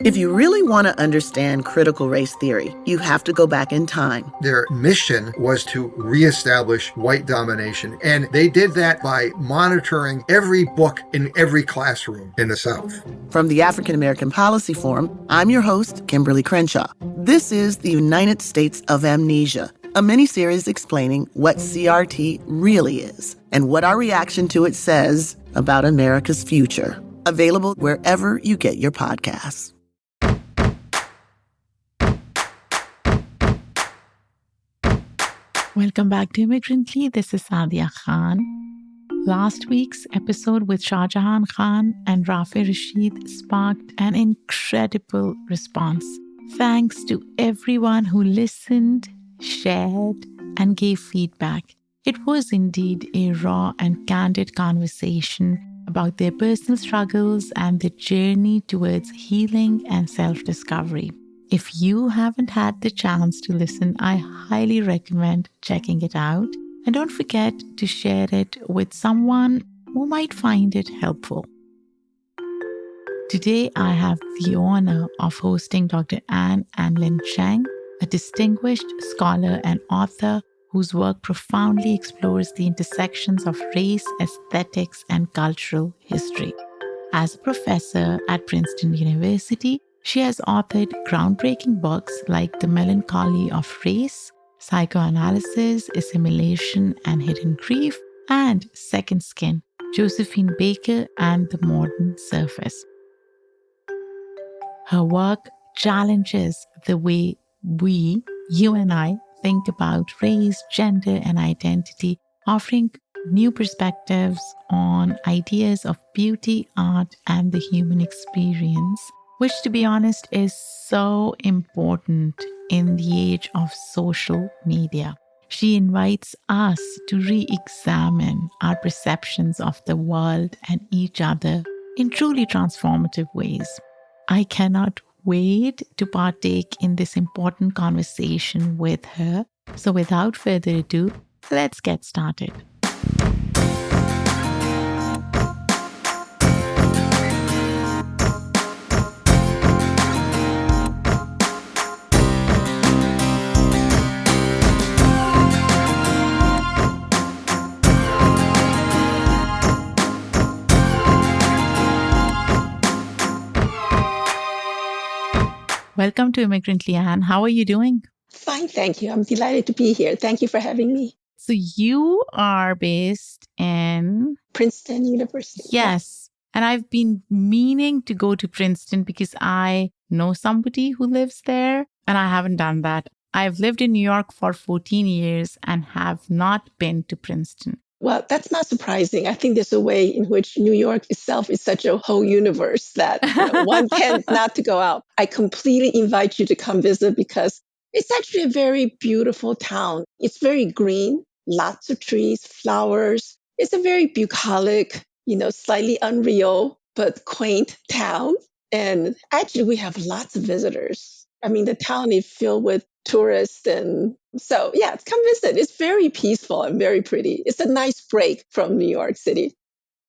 If you really want to understand critical race theory, you have to go back in time. Their mission was to reestablish white domination, and they did that by monitoring every book in every classroom in the South. From the African American Policy Forum, I'm your host, Kimberly Crenshaw. This is the United States of Amnesia, a mini-series explaining what CRT really is and what our reaction to it says about America's future. Available wherever you get your podcasts. Welcome back to Immigrantly. This is Sadia Khan. Last week's episode with Shah Jahan Khan and Rafi Rashid sparked an incredible response. Thanks to everyone who listened, shared, and gave feedback. It was indeed a raw and candid conversation about their personal struggles and the journey towards healing and self-discovery. If you haven't had the chance to listen, I highly recommend checking it out. And don't forget to share it with someone who might find it helpful. Today, I have the honor of hosting Dr. Anlin Cheng, a distinguished scholar and author whose work profoundly explores the intersections of race, aesthetics, and cultural history. As a professor at Princeton University, she has authored groundbreaking books like The Melancholy of Race, Psychoanalysis, Assimilation, and Hidden Grief, and Second Skin, Josephine Baker and the Modern Surface. Her work challenges the way we, you and I, think about race, gender, and identity, offering new perspectives on ideas of beauty, art, and the human experience, which, to be honest, is so important in the age of social media. She invites us to re-examine our perceptions of the world and each other in truly transformative ways. I cannot wait to partake in this important conversation with her. So without further ado, let's get started. Welcome to Immigrantly, Anne. How are you doing? Fine, thank you. I'm delighted to be here. Thank you for having me. So you are based in Princeton University. Yes. And I've been meaning to go to Princeton because I know somebody who lives there and I haven't done that. I've lived in New York for 14 years and have not been to Princeton. Well, that's not surprising. I think there's a way in which New York itself is such a whole universe that one tends not to go out. I completely invite you to come visit because it's actually a very beautiful town. It's very green, lots of trees, flowers. It's a very bucolic, slightly unreal, but quaint town. And actually, we have lots of visitors. I mean, the town is filled with tourists. And so, yeah, come visit. It's very peaceful and very pretty. It's a nice break from New York City.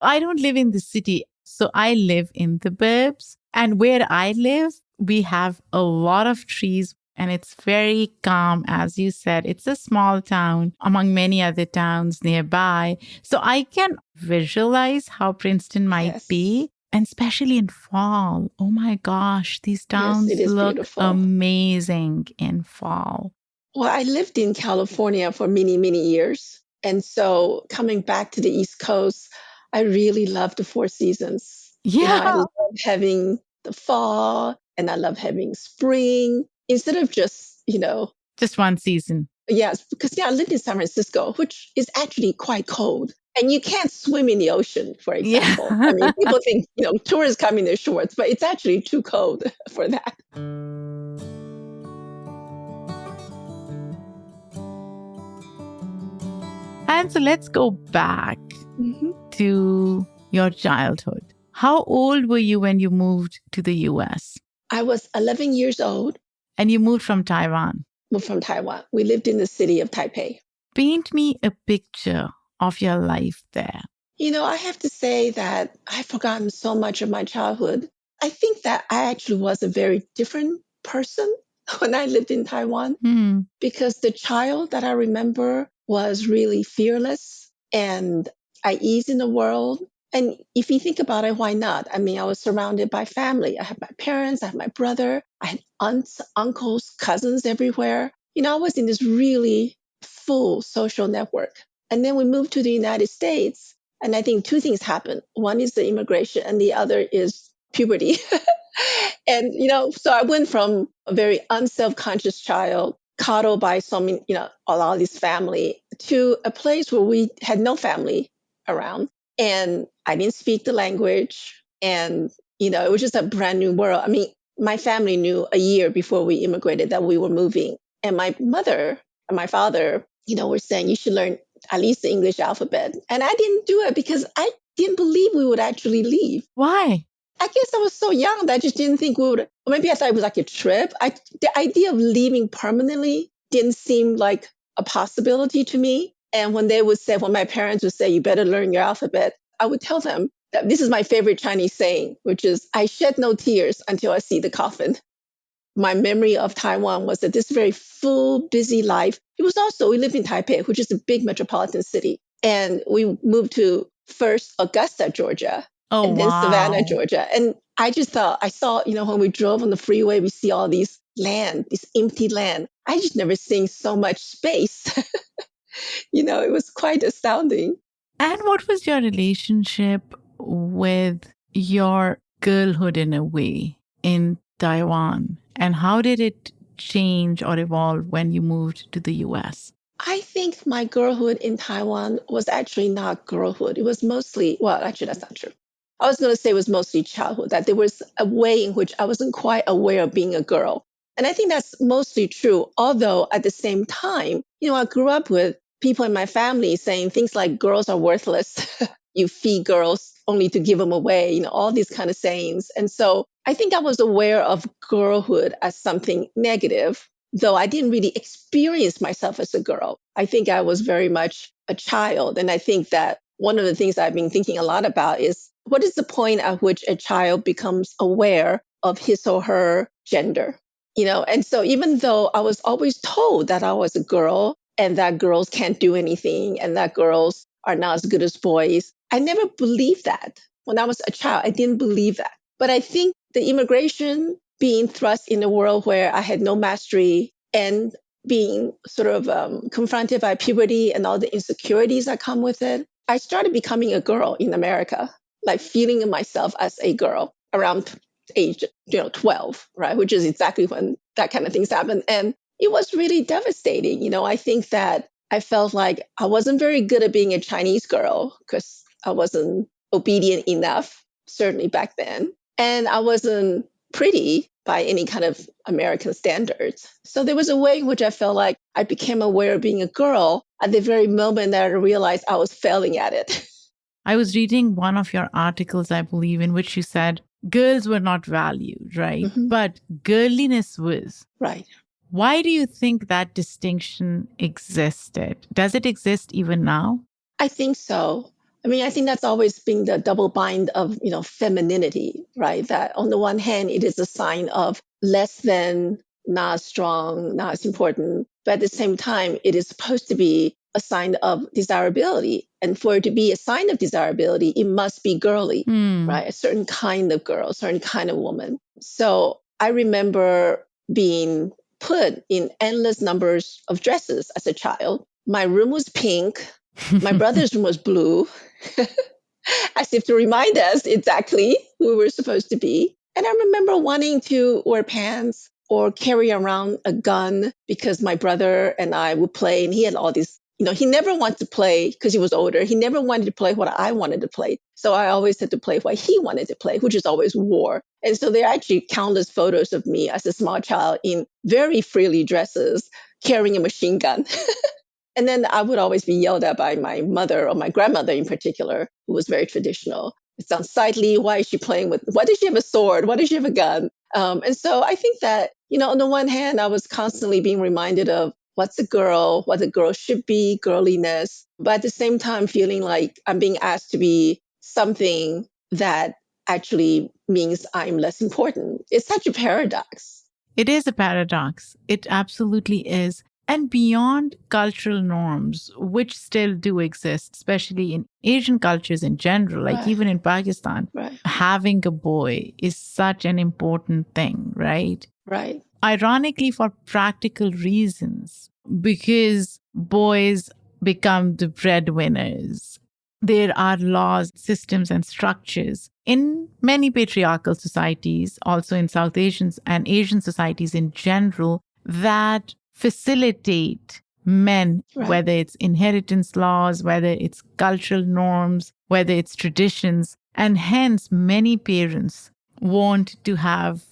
I don't live in the city, so I live in the burbs. And where I live, we have a lot of trees and it's very calm. As you said, it's a small town among many other towns nearby. So I can visualize how Princeton might be. And especially in fall. Oh my gosh, these towns look beautiful. Amazing in fall. Well, I lived in California for many, many years. And so coming back to the East Coast, I really love the four seasons. Yeah. I love having the fall and I love having spring instead of just one season. Yes, because I lived in San Francisco, which is actually quite cold. And you can't swim in the ocean, for example. Yeah. I mean, people think, tourists come in their shorts, but it's actually too cold for that. And so let's go back to your childhood. How old were you when you moved to the US? I was 11 years old. And you moved from Taiwan? Moved from Taiwan. We lived in the city of Taipei. Paint me a picture of your life there. I have to say that I've forgotten so much of my childhood. I think that I actually was a very different person when I lived in Taiwan, because the child that I remember was really fearless and at ease in the world. And if you think about it, why not? I mean, I was surrounded by family. I had my parents, I had my brother, I had aunts, uncles, cousins everywhere. I was in this really full social network. And then we moved to the United States. And I think two things happened. One is the immigration, and the other is puberty. And, so I went from a very unself-conscious child, coddled by a lot of this family, to a place where we had no family around. And I didn't speak the language. And, it was just a brand new world. I mean, my family knew a year before we immigrated that we were moving. And my mother and my father, were saying, you should learn at least the English alphabet. And I didn't do it because I didn't believe we would actually leave. Why? I guess I was so young that I just didn't think we would, or maybe I thought it was like a trip. The idea of leaving permanently didn't seem like a possibility to me. And when my parents would say, you better learn your alphabet, I would tell them that this is my favorite Chinese saying, which is, I shed no tears until I see the coffin. My memory of Taiwan was that this very full, busy life. We lived in Taipei, which is a big metropolitan city. And we moved to first Augusta, Georgia, and then Savannah, Georgia. And I just thought, I saw, when we drove on the freeway, we see all this empty land. I just never seen so much space. It was quite astounding. And what was your relationship with your girlhood in a way in Taiwan? And how did it change or evolve when you moved to the US? I think my girlhood in Taiwan was actually not girlhood. It was mostly, well, actually, that's not true. I was going to say it was mostly childhood, that there was a way in which I wasn't quite aware of being a girl. And I think that's mostly true. Although at the same time, I grew up with people in my family saying things like girls are worthless. You feed girls only to give them away, all these kind of sayings. And so I think I was aware of girlhood as something negative, though I didn't really experience myself as a girl. I think I was very much a child. And I think that one of the things I've been thinking a lot about is, what is the point at which a child becomes aware of his or her gender? And so even though I was always told that I was a girl and that girls can't do anything and that girls are not as good as boys, I never believed that. When I was a child, I didn't believe that. But I think the immigration, being thrust in a world where I had no mastery, and being sort of confronted by puberty and all the insecurities that come with it, I started becoming a girl in America, like feeling myself as a girl around age 12, right? Which is exactly when that kind of things happened. And it was really devastating. I think that I felt like I wasn't very good at being a Chinese girl because I wasn't obedient enough, certainly back then. And I wasn't pretty by any kind of American standards. So there was a way in which I felt like I became aware of being a girl at the very moment that I realized I was failing at it. I was reading one of your articles, I believe, in which you said girls were not valued, right? Mm-hmm. But girliness was. Right. Why do you think that distinction existed? Does it exist even now? I think so. I mean, I think that's always been the double bind of, femininity, right? That on the one hand, it is a sign of less than, not strong, not as important. But at the same time, it is supposed to be a sign of desirability. And for it to be a sign of desirability, it must be girly, right? A certain kind of girl, a certain kind of woman. So I remember being put in endless numbers of dresses as a child. My room was pink. My brother's room was blue, as if to remind us exactly who we were supposed to be. And I remember wanting to wear pants or carry around a gun because my brother and I would play, and he had all these, he never wanted to play because he was older. He never wanted to play what I wanted to play. So I always had to play what he wanted to play, which is always war. And so there are actually countless photos of me as a small child in very frilly dresses, carrying a machine gun. And then I would always be yelled at by my mother, or my grandmother in particular, who was very traditional. It's unsightly. Why is she playing with, why does she have a sword? Why does she have a gun? And so I think that, on the one hand, I was constantly being reminded of what's a girl, what a girl should be, girliness. But at the same time, feeling like I'm being asked to be something that actually means I'm less important. It's such a paradox. It is a paradox. It absolutely is. And beyond cultural norms, which still do exist, especially in Asian cultures in general, like Right. even in Pakistan, Right. having a boy is such an important thing, right? Right. Ironically, for practical reasons, because boys become the breadwinners. There are laws, systems, and structures in many patriarchal societies, also in South Asian and Asian societies in general, that facilitate men, Right. whether it's inheritance laws, whether it's cultural norms, whether it's traditions. And hence, many parents want to have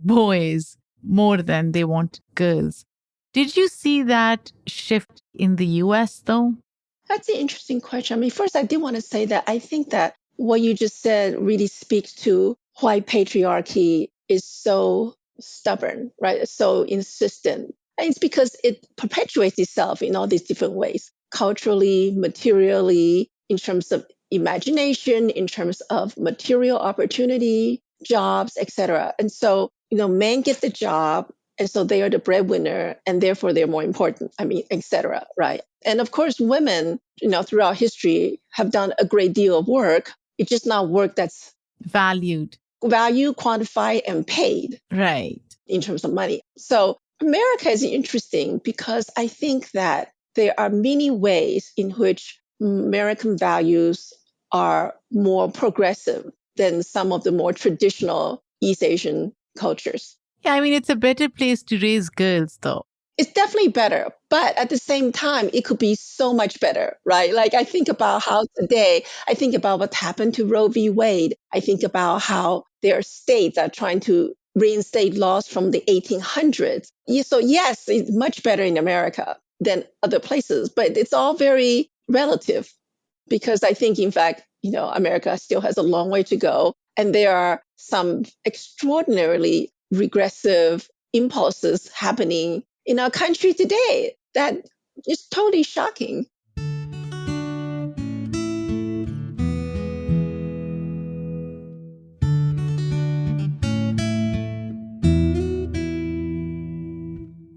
boys more than they want girls. Did you see that shift in the US though? That's an interesting question. I mean, first, I did want to say that I think that what you just said really speaks to why patriarchy is so stubborn, right? It's so insistent. And it's because it perpetuates itself in all these different ways, culturally, materially, in terms of imagination, in terms of material opportunity, jobs, etc. And so, men get the job, and so they are the breadwinner, and therefore they're more important. I mean, etc. Right? And of course, women, throughout history have done a great deal of work. It's just not work that's Valued. quantified, and paid Right. in terms of money. So America is interesting because I think that there are many ways in which American values are more progressive than some of the more traditional East Asian cultures. Yeah, I mean, it's a better place to raise girls though. It's definitely better, but at the same time, it could be so much better, right? Like I think about how today, I think about what happened to Roe v. Wade. I think about how there are states that are trying to reinstate laws from the 1800s. So yes, it's much better in America than other places, but it's all very relative because I think, in fact, America still has a long way to go. And there are some extraordinarily regressive impulses happening in our country today that is totally shocking.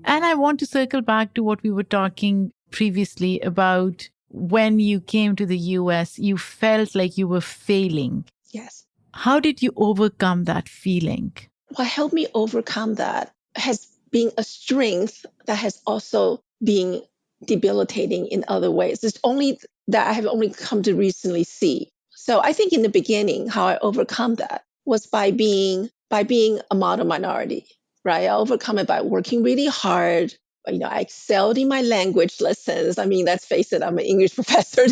And I want to circle back to what we were talking previously about when you came to the US, you felt like you were failing. Yes. How did you overcome that feeling? What helped me overcome that has been a strength that has also been debilitating in other ways. It's only that I have only come to recently see. So I think in the beginning, how I overcome that was by being a model minority, right? I overcome it by working really hard. I excelled in my language lessons. I mean, let's face it, I'm an English professor.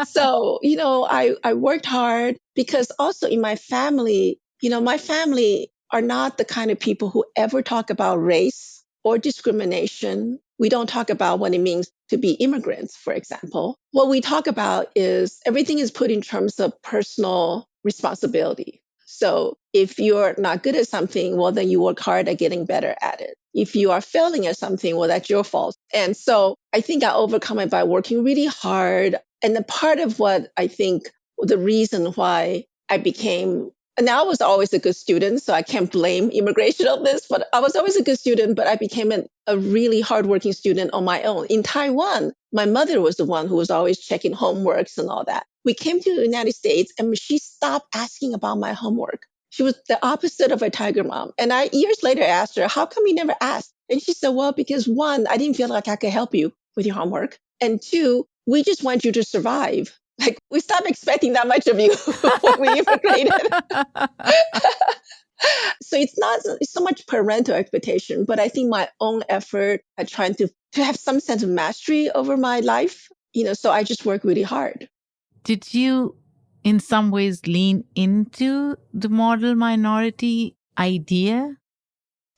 So, I worked hard because also in my family, my family are not the kind of people who ever talk about race or discrimination. We don't talk about what it means to be immigrants, for example. What we talk about is everything is put in terms of personal responsibility. So if you're not good at something, well, then you work hard at getting better at it. If you are failing at something, well, that's your fault. And so I think I overcome it by working really hard. And the part of what I think the reason why I became, and I was always a good student, so I can't blame immigration on this, but I was always a good student, but I became a really hardworking student on my own. In Taiwan, my mother was the one who was always checking homeworks and all that. We came to the United States and she stopped asking about my homework. She was the opposite of a tiger mom. And I years later asked her, how come you never asked? And she said, well, because one, I didn't feel like I could help you with your homework. And two, we just want you to survive. Like we stopped expecting that much of you when we immigrated. So it's so much parental expectation, but I think my own effort at trying to have some sense of mastery over my life, so I just work really hard. Did you, in some ways, lean into the model minority idea?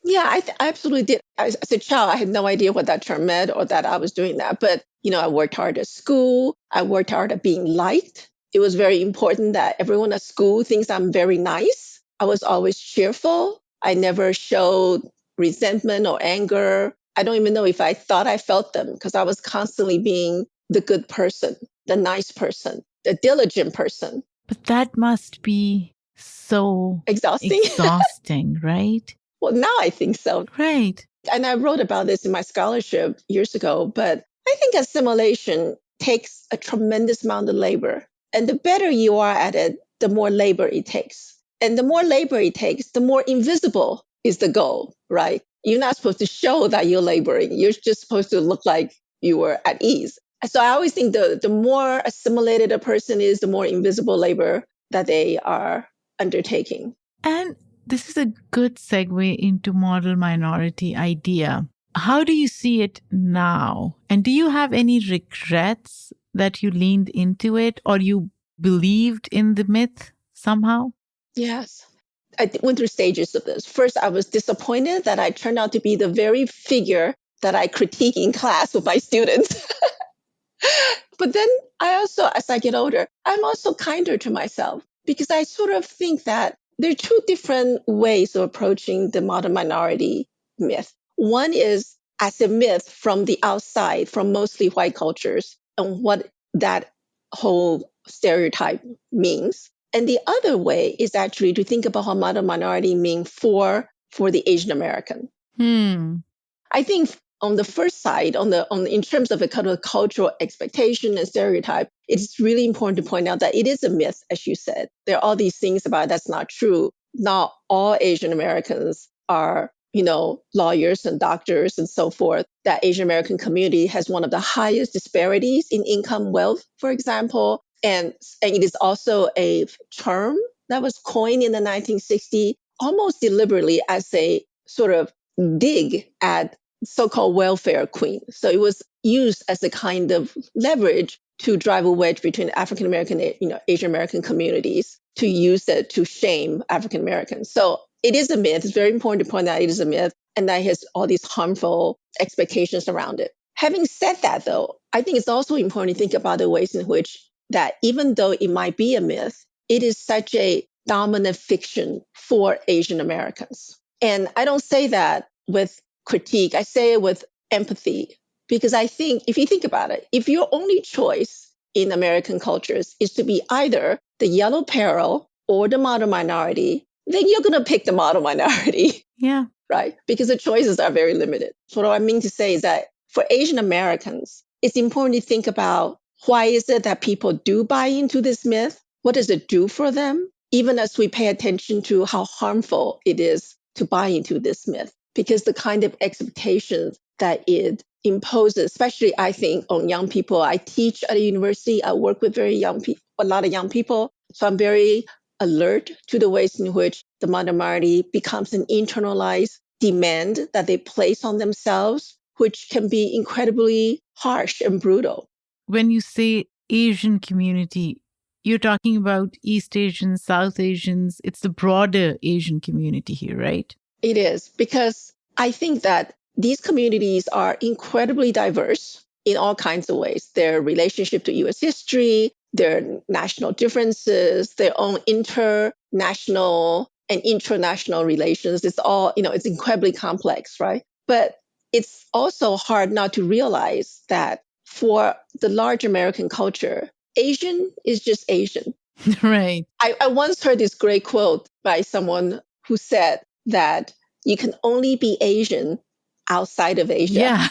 Yeah, I absolutely did. As a child, I had no idea what that term meant or that I was doing that. But, I worked hard at school. I worked hard at being liked. It was very important that everyone at school thinks I'm very nice. I was always cheerful. I never showed resentment or anger. I don't even know if I thought I felt them because I was constantly being the good person, the nice person, the diligent person. But that must be so Exhausting. right? Well, now I think so. Right. And I wrote about this in my scholarship years ago, but I think assimilation takes a tremendous amount of labor. And the better you are at it, the more labor it takes. And the more labor it takes, the more invisible is the goal, right? You're not supposed to show that you're laboring. You're just supposed to look like you were at ease. So I always think the more assimilated a person is, the more invisible labor that they are undertaking. And this is a good segue into model minority idea. How do you see it now? And do you have any regrets that you leaned into it or you believed in the myth somehow? Yes. I went through stages of this. First, I was disappointed that I turned out to be the very figure that I critique in class with my students. But then I also, as I get older, I'm also kinder to myself because I sort of think that there are two different ways of approaching the modern minority myth. One is as a myth from the outside, from mostly white cultures, and what that whole stereotype means. And the other way is actually to think about how modern minority mean for the Asian American. I think on the first side, in terms of a kind of cultural expectation and stereotype, it's really important to point out that it is a myth, as you said. There are all these things about it that's not true. Not all Asian Americans are, lawyers and doctors and so forth. That Asian American community has one of the highest disparities in income wealth, for example. And it is also a term that was coined in the 1960s, almost deliberately as a sort of dig at so-called welfare queen. So it was used as a kind of leverage to drive a wedge between African American, Asian American communities, to use it to shame African Americans. So it is a myth. It's very important to point out it is a myth, and that has all these harmful expectations around it. Having said that, though, I think it's also important to think about the ways in which that even though it might be a myth, it is such a dominant fiction for Asian Americans. And I don't say that with critique. I say it with empathy, because I think if you think about it, if your only choice in American cultures is to be either the yellow peril or the model minority, then you're going to pick the model minority. Yeah. Right? Because the choices are very limited. So what I mean to say is that for Asian Americans, it's important to think about why is it that people do buy into this myth? What does it do for them? Even as we pay attention to how harmful it is to buy into this myth, because the kind of expectations that it imposes, especially I think on young people. I teach at a university. I work with very young people, a lot of young people. So I'm very alert to the ways in which the modern minority becomes an internalized demand that they place on themselves, which can be incredibly harsh and brutal. When you say Asian community, you're talking about East Asians, South Asians. It's the broader Asian community here, right? It is, because I think that these communities are incredibly diverse in all kinds of ways. Their relationship to US history, their national differences, their own international and intranational relations. It's all, it's incredibly complex, right? But it's also hard not to realize that for the large American culture, Asian is just Asian. Right. I once heard this great quote by someone who said that you can only be Asian outside of Asia. Yeah.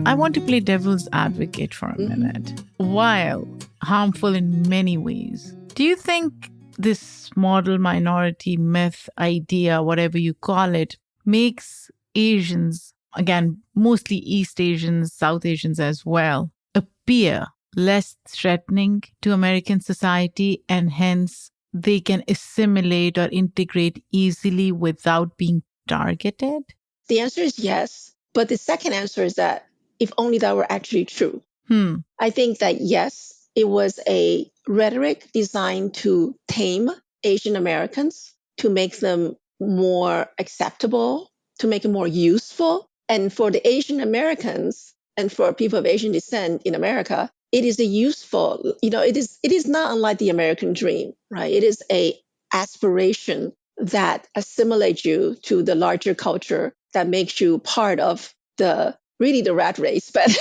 I want to play devil's advocate for a minute. While harmful in many ways, do you think this model minority myth idea, whatever you call it, makes Asians, again, mostly East Asians, South Asians as well, appear less threatening to American society, and hence they can assimilate or integrate easily without being targeted? The answer is yes. But the second answer is that if only that were actually true. I think that yes, it was a rhetoric designed to tame Asian Americans, to make them more acceptable, to make it more useful. And for the Asian Americans and for people of Asian descent in America, it is a useful, it is not unlike the American dream, right? It is a aspiration that assimilates you to the larger culture, that makes you part of the really the rat race, but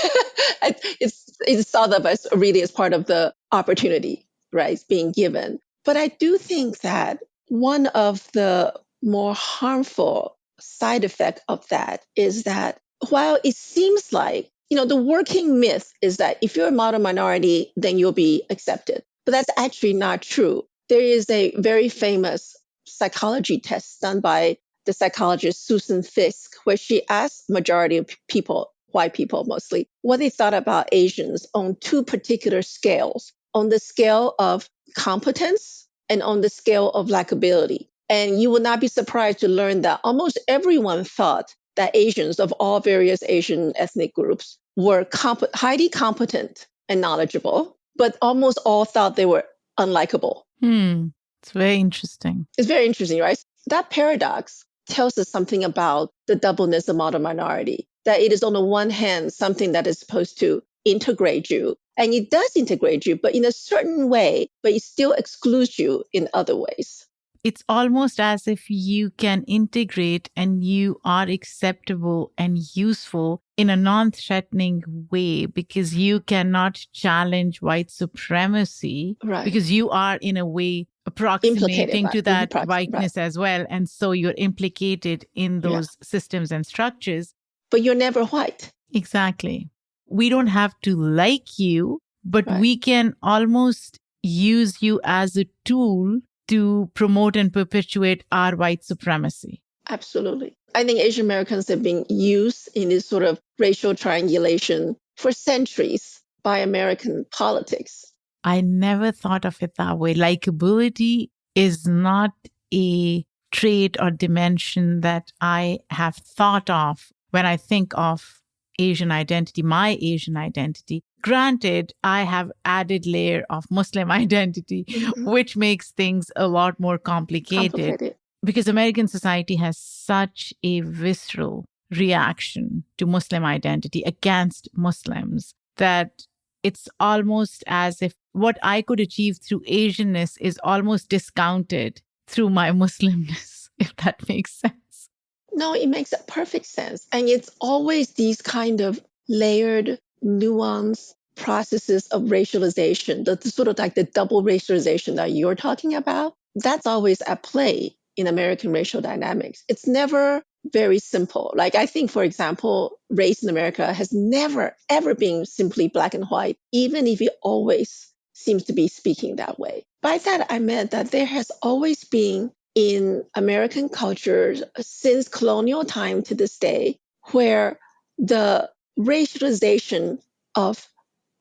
it's thought of as really as part of the opportunity, right? It's being given. But I do think that one of the more harmful side effect of that is that while it seems like, the working myth is that if you're a model minority, then you'll be accepted. But that's actually not true. There is a very famous psychology test done by the psychologist Susan Fiske, where she asked majority of people, white people mostly, what they thought about Asians on two particular scales, on the scale of competence and on the scale of likability. And you will not be surprised to learn that almost everyone thought that Asians of all various Asian ethnic groups were highly competent and knowledgeable, but almost all thought they were unlikable. It's very interesting. It's very interesting, right? That paradox tells us something about the doubleness of model minority, that it is on the one hand something that is supposed to integrate you, and it does integrate you, but in a certain way, but it still excludes you in other ways. It's almost as if you can integrate and you are acceptable and useful in a non-threatening way because you cannot challenge white supremacy, right? Because you are in a way approximating to that whiteness right. as well. And so you're implicated in those systems and structures. But you're never white. Exactly. We don't have to like you, but we can almost use you as a tool to promote and perpetuate our white supremacy. Absolutely. I think Asian Americans have been used in this sort of racial triangulation for centuries by American politics. I never thought of it that way. Likability is not a trait or dimension that I have thought of when I think of Asian identity, my Asian identity. Granted, I have added layer of Muslim identity, which makes things a lot more complicated. Because American society has such a visceral reaction to Muslim identity against Muslims that it's almost as if what I could achieve through Asianness is almost discounted through my Muslimness, if that makes sense. No, it makes perfect sense. And it's always these kind of layered, nuanced processes of racialization, the sort of like the double racialization that you're talking about. That's always at play in American racial dynamics. It's never very simple. Like I think, for example, race in America has never, ever been simply black and white, even if it always seems to be speaking that way. By that, I meant that there has always been in American culture since colonial time to this day, where the racialization of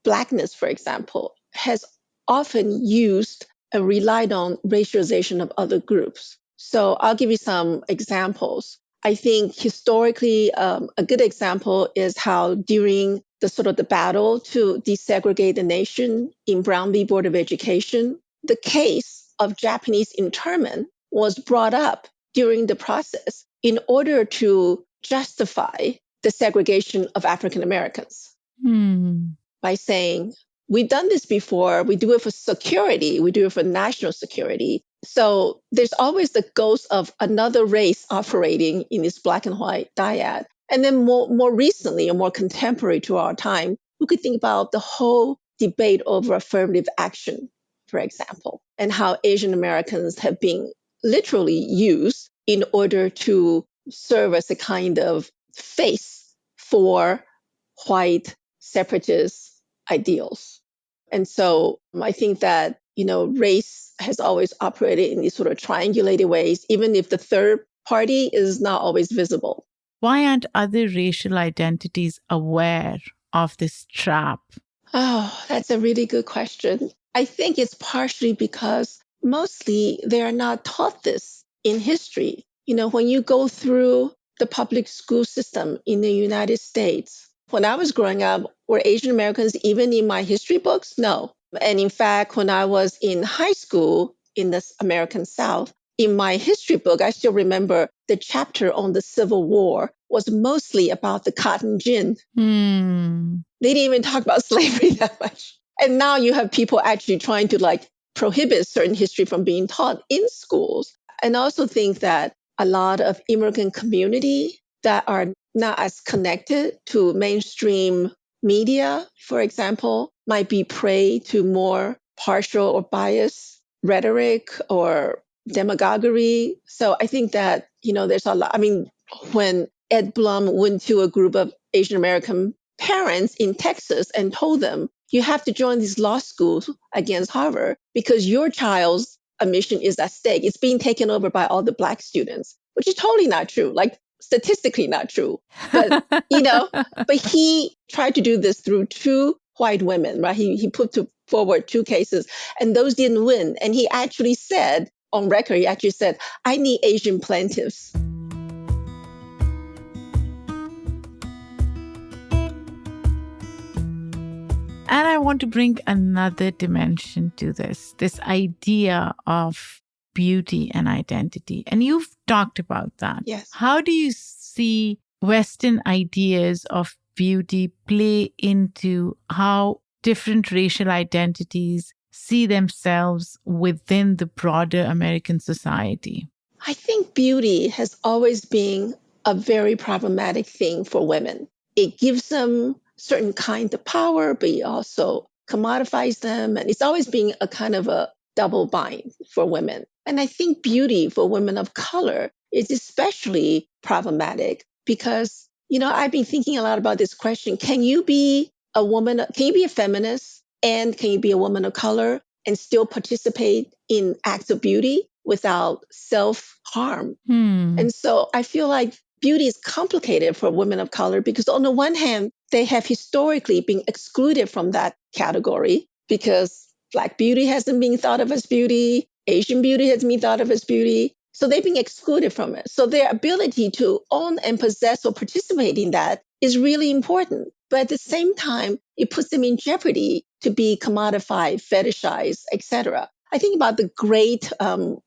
Blackness, for example, has often used and relied on racialization of other groups. So I'll give you some examples. I think historically, a good example is how during the sort of the battle to desegregate the nation in Brown v. Board of Education, the case of Japanese internment was brought up during the process in order to justify the segregation of African Americans by saying, we've done this before, we do it for security, we do it for national security. So there's always the ghost of another race operating in this black and white dyad. And then more recently or more contemporary to our time, we could think about the whole debate over affirmative action, for example, and how Asian Americans have been literally used in order to serve as a kind of face for white separatist ideals. And so I think that, race has always operated in these sort of triangulated ways, even if the third party is not always visible. Why aren't other racial identities aware of this trap? Oh, that's a really good question. I think it's partially because mostly they are not taught this in history. When you go through the public school system in the United States, when I was growing up, were Asian Americans even in my history books? No. And in fact, when I was in high school in the American South, in my history book, I still remember the chapter on the Civil War was mostly about the cotton gin. They didn't even talk about slavery that much. And now you have people actually trying to prohibit certain history from being taught in schools. And I also think that a lot of immigrant community that are not as connected to mainstream media, for example, might be prey to more partial or biased rhetoric or demagoguery. So I think that, there's a lot. I mean, when Ed Blum went to a group of Asian American parents in Texas and told them, you have to join these law schools against Harvard because your child's admission is at stake. It's being taken over by all the Black students, which is totally not true, like statistically not true. But, but he tried to do this through two white women, right? He put forward two cases and those didn't win. And he actually said on record, I need Asian plaintiffs. And I want to bring another dimension to this idea of beauty and identity. And you've talked about that. Yes. How do you see Western ideas of beauty play into how different racial identities see themselves within the broader American society? I think beauty has always been a very problematic thing for women. It gives them certain kind of power, but it also commodifies them. And it's always been a kind of a double bind for women. And I think beauty for women of color is especially problematic because, I've been thinking a lot about this question. Can you be a feminist and can you be a woman of color and still participate in acts of beauty without self-harm? And so I feel like beauty is complicated for women of color because on the one hand, they have historically been excluded from that category because Black beauty hasn't been thought of as beauty, Asian beauty hasn't been thought of as beauty. So they've been excluded from it. So their ability to own and possess or participate in that is really important. But at the same time, it puts them in jeopardy to be commodified, fetishized, etc. I think about the great,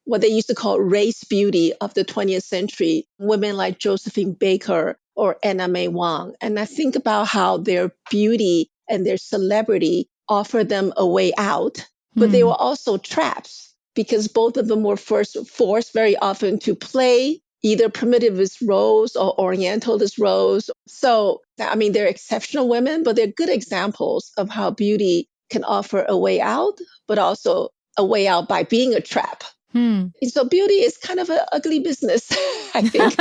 what they used to call race beauty of the 20th century, women like Josephine Baker or Anna May Wong. And I think about how their beauty and their celebrity offered them a way out, but they were also traps because both of them were forced very often to play either primitivist roles or orientalist roles. So, I mean, they're exceptional women, but they're good examples of how beauty can offer a way out, but also a way out by being a trap. So beauty is kind of an ugly business, I think,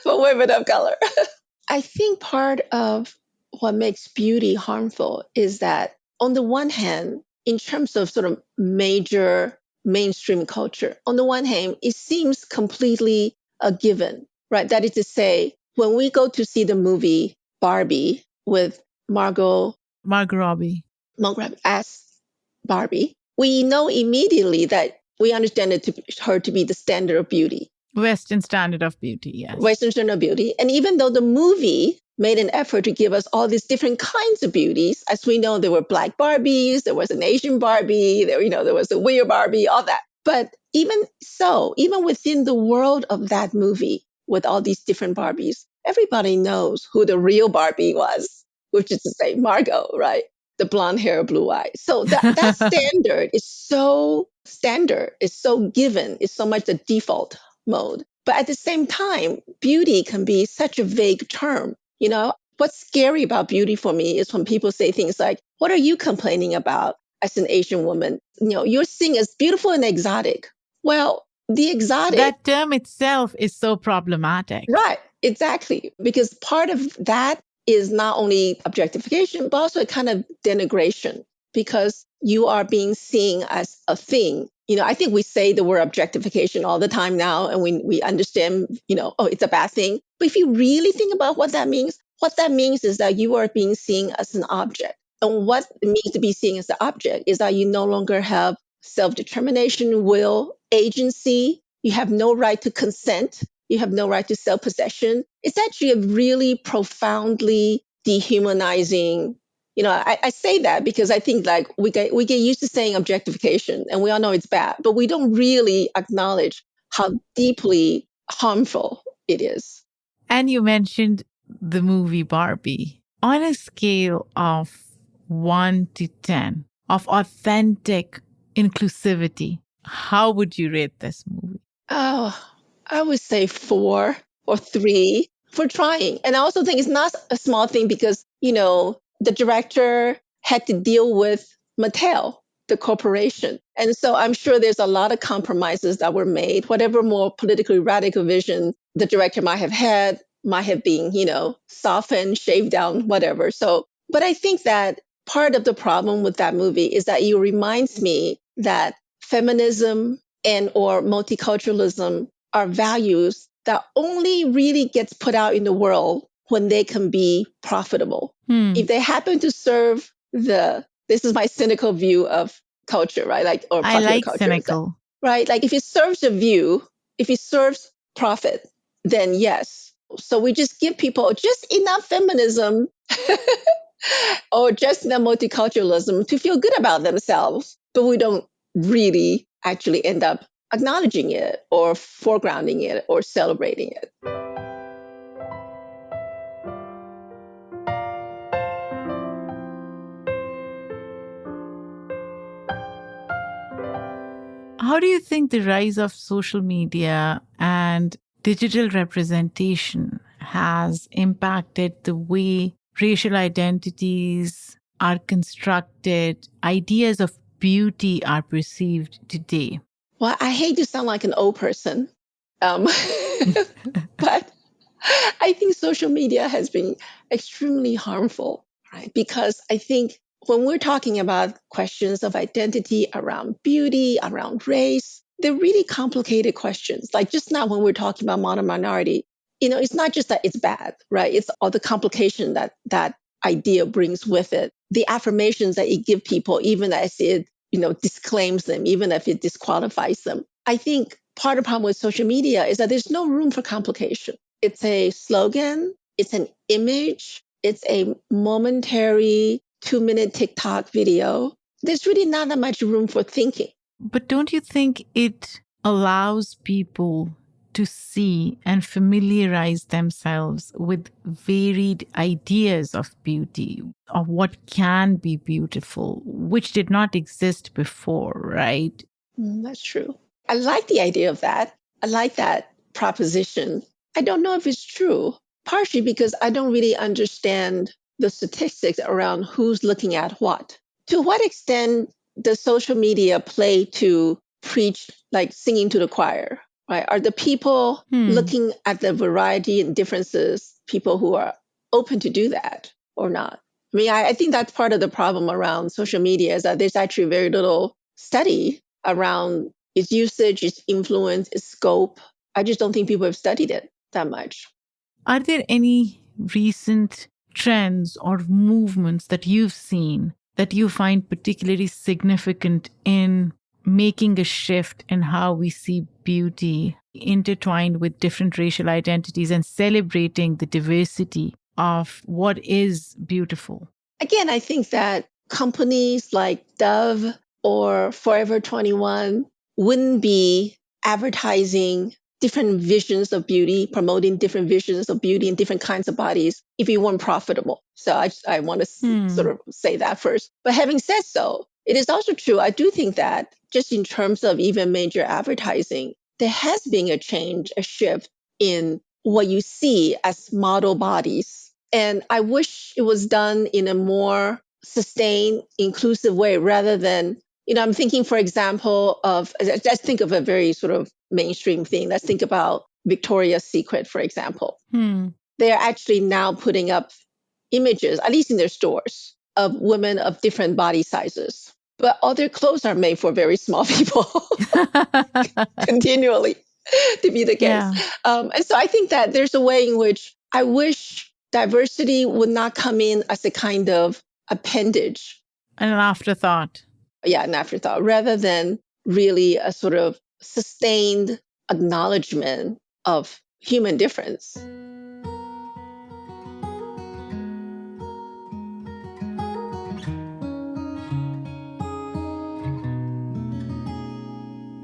for women of color. I think part of what makes beauty harmful is that on the one hand, in terms of sort of major mainstream culture, on the one hand, it seems completely a given, right? That is to say, when we go to see the movie Barbie with Margot Robbie as Barbie, we know immediately that we understand her to be the standard of beauty. Western standard of beauty, yes. Western standard of beauty. And even though the movie made an effort to give us all these different kinds of beauties, as we know, there were Black Barbies, there was an Asian Barbie, there was a weird Barbie, all that. But even so, even within the world of that movie, with all these different Barbies, everybody knows who the real Barbie was, which is to say Margot, right? The blonde hair, blue eyes. So that standard is so standard, it's so given, it's so much the default mode. But at the same time, beauty can be such a vague term. What's scary about beauty for me is when people say things like, what are you complaining about as an Asian woman? You're seen as beautiful and exotic. Well, the exotic. That term itself is so problematic. Right, exactly. Because part of that is not only objectification, but also a kind of denigration because you are being seen as a thing. I think we say the word objectification all the time now, and we understand, it's a bad thing. But if you really think about what that means is that you are being seen as an object. And what it means to be seen as an object is that you no longer have self-determination, will, agency. You have no right to consent. You have no right to self-possession. It's actually a really profoundly dehumanizing. I say that because I think like we get used to saying objectification and we all know it's bad, but we don't really acknowledge how deeply harmful it is. And you mentioned the movie Barbie. On a scale of 1 to 10 of authentic inclusivity, how would you rate this movie? Oh, I would say 4 or 3. for trying. And I also think it's not a small thing because, the director had to deal with Mattel, the corporation. And so I'm sure there's a lot of compromises that were made. Whatever more politically radical vision the director might have had, might have been, softened, shaved down, whatever. So, but I think that part of the problem with that movie is that it reminds me that feminism and or multiculturalism are values that only really gets put out in the world when they can be profitable. If they happen to serve this is my cynical view of culture, right? Like, or I popular like culture. cynical. Right? Like if it serves a view, if it serves profit, then yes. So we just give people just enough feminism or just enough multiculturalism to feel good about themselves, but we don't really actually end up acknowledging it or foregrounding it or celebrating it. How do you think the rise of social media and digital representation has impacted the way racial identities are constructed, ideas of beauty are perceived today? Well, I hate to sound like an old person, but I think social media has been extremely harmful, right? Because I think when we're talking about questions of identity around beauty, around race, they're really complicated questions. Like just now when we're talking about modern minority, it's not just that it's bad, right? It's all the complication that idea brings with it. The affirmations that it gives people, even as it, disclaims them, even if it disqualifies them. I think part of the problem with social media is that there's no room for complication. It's a slogan, it's an image, it's a momentary 2-minute TikTok video. There's really not that much room for thinking. But don't you think it allows people to see and familiarize themselves with varied ideas of beauty, of what can be beautiful, which did not exist before, right? That's true. I like the idea of that. I like that proposition. I don't know if it's true, partially because I don't really understand the statistics around who's looking at what. To what extent does social media play to preach, like singing to the choir, right? Are the people looking at the variety and differences, people who are open to do that or not? I mean, I think that's part of the problem around social media is that there's actually very little study around its usage, its influence, its scope. I just don't think people have studied it that much. Are there any recent trends or movements that you've seen that you find particularly significant in making a shift in how we see beauty intertwined with different racial identities and celebrating the diversity of what is beautiful? Again, I think that companies like Dove or Forever 21 wouldn't be advertising different visions of beauty, promoting different visions of beauty and different kinds of bodies if it weren't profitable. So I want to sort of say that first. But having said so, it is also true. I do think that just in terms of even major advertising, there has been a change, a shift in what you see as model bodies. And I wish it was done in a more sustained, inclusive way rather than, I'm thinking, for example, let's think of a very sort of mainstream thing. Let's think about Victoria's Secret, for example. They're actually now putting up images, at least in their stores, of women of different body sizes. But all their clothes are made for very small people continually to be the case. Yeah. And so I think that there's a way in which I wish diversity would not come in as a kind of appendage. An afterthought. Yeah, an afterthought, rather than really a sort of sustained acknowledgement of human difference.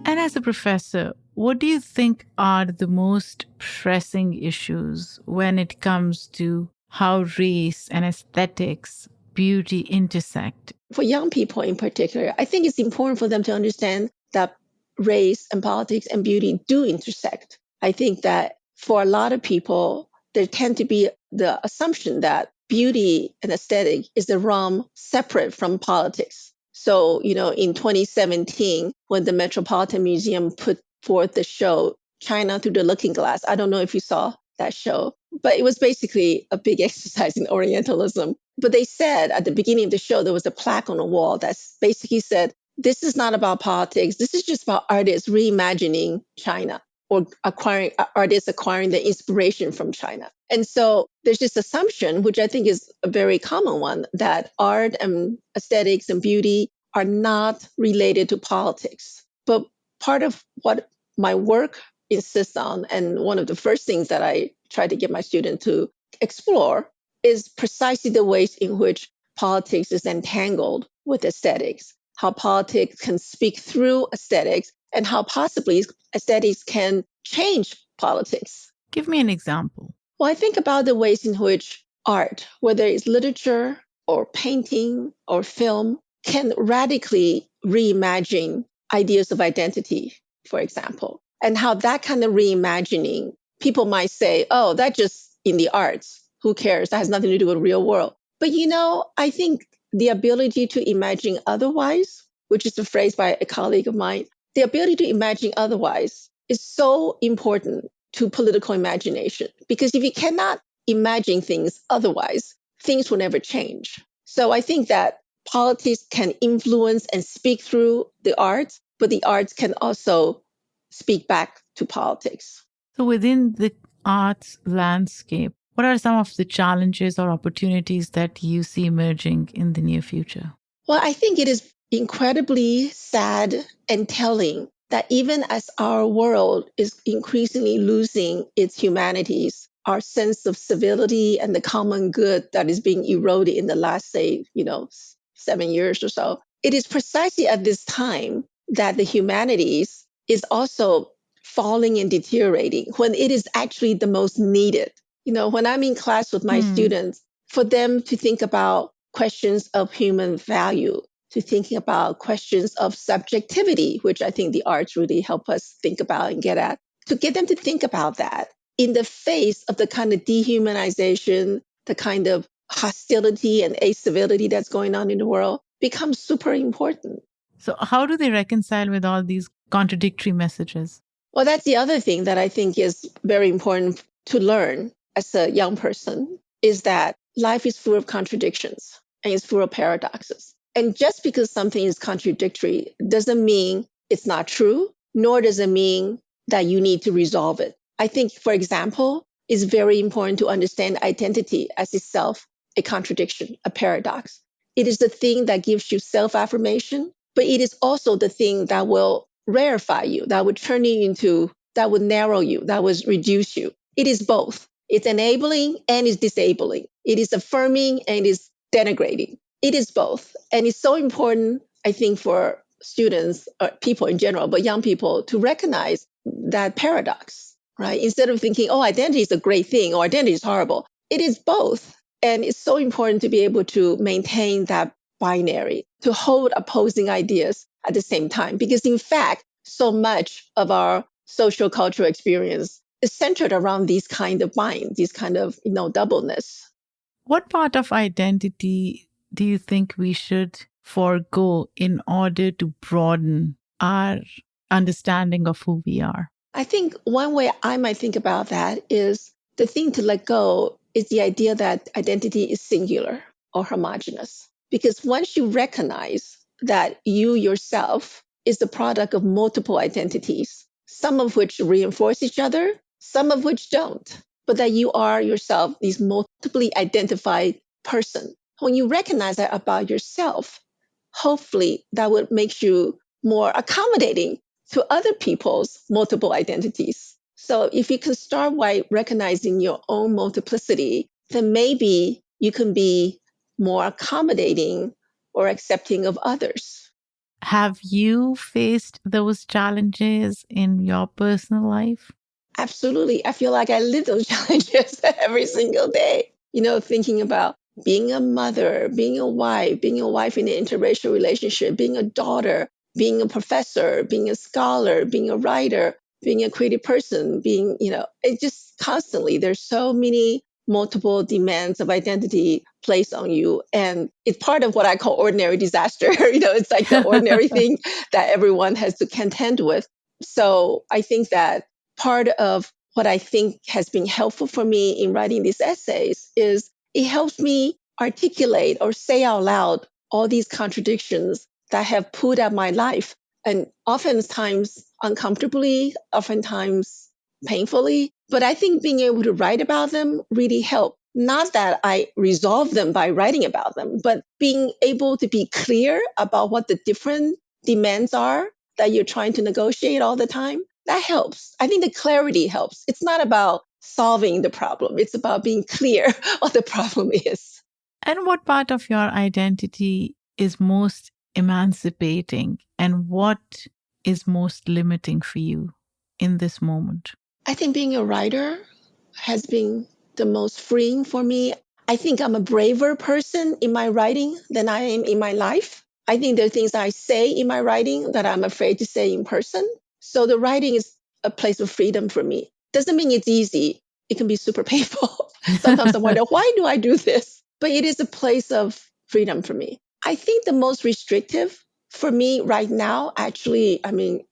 And as a professor, what do you think are the most pressing issues when it comes to how race and aesthetics, beauty intersect? For young people in particular, I think it's important for them to understand that race and politics and beauty do intersect. I think that for a lot of people, there tend to be the assumption that beauty and aesthetic is a realm separate from politics. So, in 2017, when the Metropolitan Museum put forth the show, China Through the Looking Glass, I don't know if you saw that show, but it was basically a big exercise in Orientalism. But they said at the beginning of the show, there was a plaque on the wall that basically said, this is not about politics. This is just about artists reimagining China, or artists acquiring the inspiration from China. And so there's this assumption, which I think is a very common one, that art and aesthetics and beauty are not related to politics. But part of what my work insists on, and one of the first things that I try to get my students to explore, is precisely the ways in which politics is entangled with aesthetics, how politics can speak through aesthetics, and how possibly aesthetics can change politics. Give me an example. Well, I think about the ways in which art, whether it's literature or painting or film, can radically reimagine ideas of identity, for example, and how that kind of reimagining, people might say, oh, that's just in the arts. Who cares? That has nothing to do with the real world. But I think the ability to imagine otherwise, which is a phrase by a colleague of mine, the ability to imagine otherwise is so important to political imagination, because if you cannot imagine things otherwise, things will never change. So I think that politics can influence and speak through the arts, but the arts can also speak back to politics. So within the arts landscape, what are some of the challenges or opportunities that you see emerging in the near future? Well, I think it is incredibly sad and telling that even as our world is increasingly losing its humanities, our sense of civility and the common good that is being eroded in the last, say, 7 years or so, it is precisely at this time that the humanities is also falling and deteriorating when it is actually the most needed. When I'm in class with my students, for them to think about questions of human value, to thinking about questions of subjectivity, which I think the arts really help us think about and get at, to get them to think about that in the face of the kind of dehumanization, the kind of hostility and ascivility that's going on in the world, becomes super important. So how do they reconcile with all these contradictory messages? Well, that's the other thing that I think is very important to learn as a young person, is that life is full of contradictions and it's full of paradoxes. And just because something is contradictory doesn't mean it's not true, nor does it mean that you need to resolve it. I think, for example, it's very important to understand identity as itself a contradiction, a paradox. It is the thing that gives you self-affirmation, but it is also the thing that will rarefy you, that would turn you into, that would narrow you, that would reduce you. It is both. It's enabling and it's disabling. It is affirming and it is denigrating. It is both. And it's so important, I think, for students or people in general, but young people, to recognize that paradox, right? Instead of thinking, oh, identity is a great thing or identity is horrible. It is both. And it's so important to be able to maintain that binary, to hold opposing ideas at the same time. Because in fact, so much of our social cultural experience is centered around these kind of minds, these kind of, doubleness. What part of identity do you think we should forego in order to broaden our understanding of who we are? I think one way I might think about that is the thing to let go is the idea that identity is singular or homogeneous. Because once you recognize that you yourself is the product of multiple identities, some of which reinforce each other, some of which don't, but that you are yourself this multiply identified person. When you recognize that about yourself, hopefully that would make you more accommodating to other people's multiple identities. So if you can start by recognizing your own multiplicity, then maybe you can be more accommodating or accepting of others. Have you faced those challenges in your personal life? Absolutely. I feel like I live those challenges every single day. Thinking about being a mother, being a wife in an interracial relationship, being a daughter, being a professor, being a scholar, being a writer, being a creative person, being, it just constantly, there's so many multiple demands of identity placed on you. And it's part of what I call ordinary disaster. It's like the ordinary thing that everyone has to contend with. So I think that part of what I think has been helpful for me in writing these essays is it helps me articulate or say out loud all these contradictions that have pulled at my life. And oftentimes uncomfortably, oftentimes painfully. But I think being able to write about them really helped. Not that I resolve them by writing about them, but being able to be clear about what the different demands are that you're trying to negotiate all the time. That helps. I think the clarity helps. It's not about solving the problem. It's about being clear what the problem is. And what part of your identity is most emancipating and what is most limiting for you in this moment? I think being a writer has been the most freeing for me. I think I'm a braver person in my writing than I am in my life. I think there are things I say in my writing that I'm afraid to say in person. So the writing is a place of freedom for me. Doesn't mean it's easy. It can be super painful. Sometimes I wonder, why do I do this? But it is a place of freedom for me. I think the most restrictive for me right now, actually,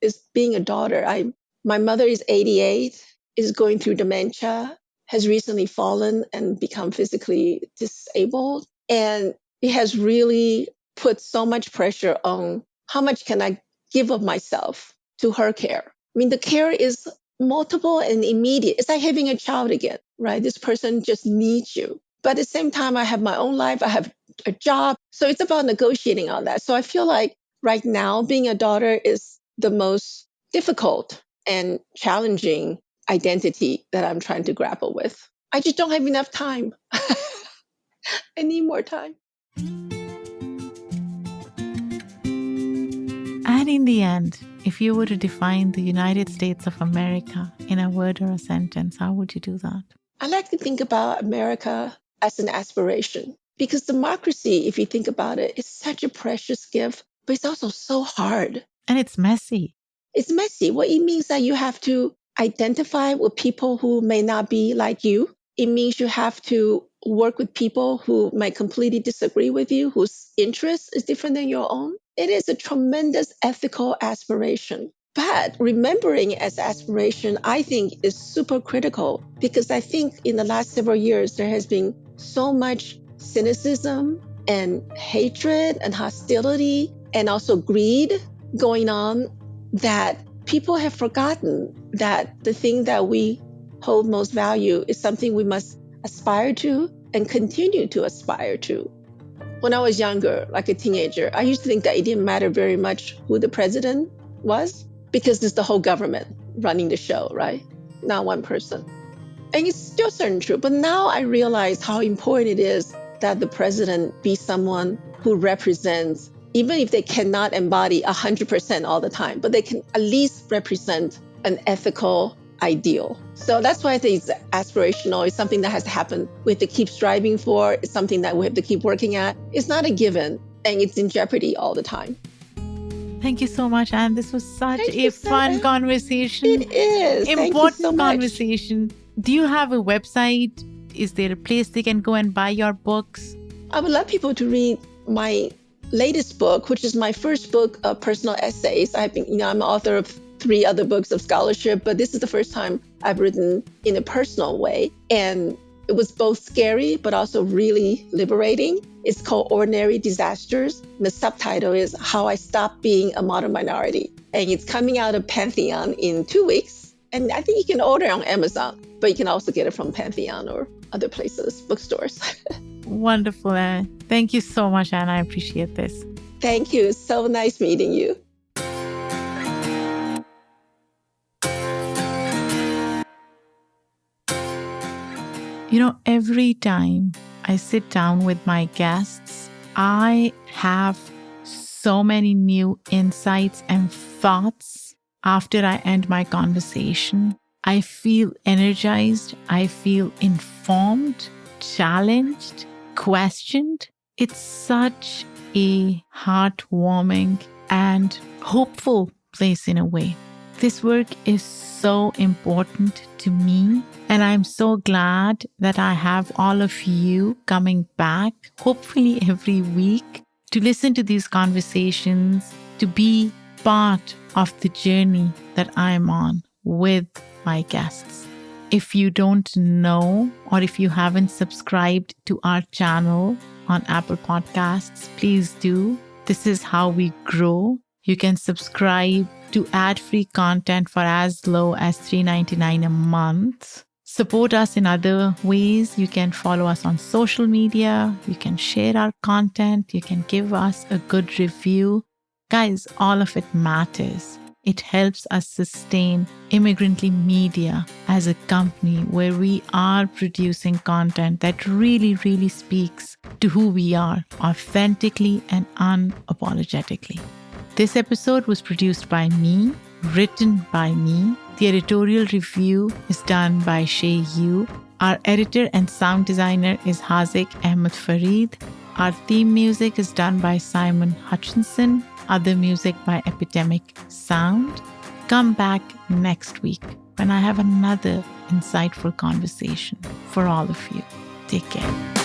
is being a daughter. My mother is 88, is going through dementia, has recently fallen and become physically disabled. And it has really put so much pressure on how much can I give of myself to her care. The care is multiple and immediate. It's like having a child again, right? This person just needs you. But at the same time, I have my own life. I have a job. So it's about negotiating all that. So I feel like right now, being a daughter is the most difficult and challenging identity that I'm trying to grapple with. I just don't have enough time. I need more time. And in the end, if you were to define the United States of America in a word or a sentence, how would you do that? I like to think about America as an aspiration because democracy, if you think about it, is such a precious gift, but it's also so hard. And it's messy. It's messy. Well, it means that you have to identify with people who may not be like you. It means you have to work with people who might completely disagree with you, whose interest is different than your own. It is a tremendous ethical aspiration. But remembering as aspiration, I think, is super critical because I think in the last several years, there has been so much cynicism and hatred and hostility and also greed going on that people have forgotten that the thing that we hold most value is something we must aspire to and continue to aspire to. When I was younger, like a teenager, I used to think that it didn't matter very much who the president was because it's the whole government running the show, right? Not one person. And it's still certain true. But now I realize how important it is that the president be someone who represents, even if they cannot embody 100% all the time, but they can at least represent an ethical ideal. So that's why I think it's aspirational. It's something that has to happen. We have to keep striving for. It's something that we have to keep working at. It's not a given, and it's in jeopardy all the time. Thank you so much, Anne. This was such a fun conversation. It is. Important conversation. Do you have a website? Is there a place they can go and buy your books? I would love people to read my latest book, which is my first book of personal essays. I'm an author of 3 other books of scholarship, but this is the first time I've written in a personal way. And it was both scary, but also really liberating. It's called Ordinary Disasters. The subtitle is How I Stopped Being a Modern Minority. And it's coming out of Pantheon in 2 weeks. And I think you can order it on Amazon, but you can also get it from Pantheon or other places, bookstores. Wonderful, Anne. Thank you so much, Anne. I appreciate this. Thank you. So nice meeting you. Every time I sit down with my guests, I have so many new insights and thoughts after I end my conversation. I feel energized. I feel informed, challenged, questioned. It's such a heartwarming and hopeful place in a way. This work is so important to me, and I'm so glad that I have all of you coming back, hopefully every week, to listen to these conversations, to be part of the journey that I'm on with my guests. If you don't know, or if you haven't subscribed to our channel on Apple Podcasts, please do. This is how we grow. You can subscribe to ad-free content for as low as $3.99 a month. Support us in other ways. You can follow us on social media. You can share our content. You can give us a good review. Guys, all of it matters. It helps us sustain Immigrantly Media as a company where we are producing content that really, really speaks to who we are authentically and unapologetically. This episode was produced by me, written by me. The editorial review is done by Shay Yu. Our editor and sound designer is Hazik Ahmed Farid. Our theme music is done by Simon Hutchinson. Other music by Epidemic Sound. Come back next week when I have another insightful conversation for all of you. Take care.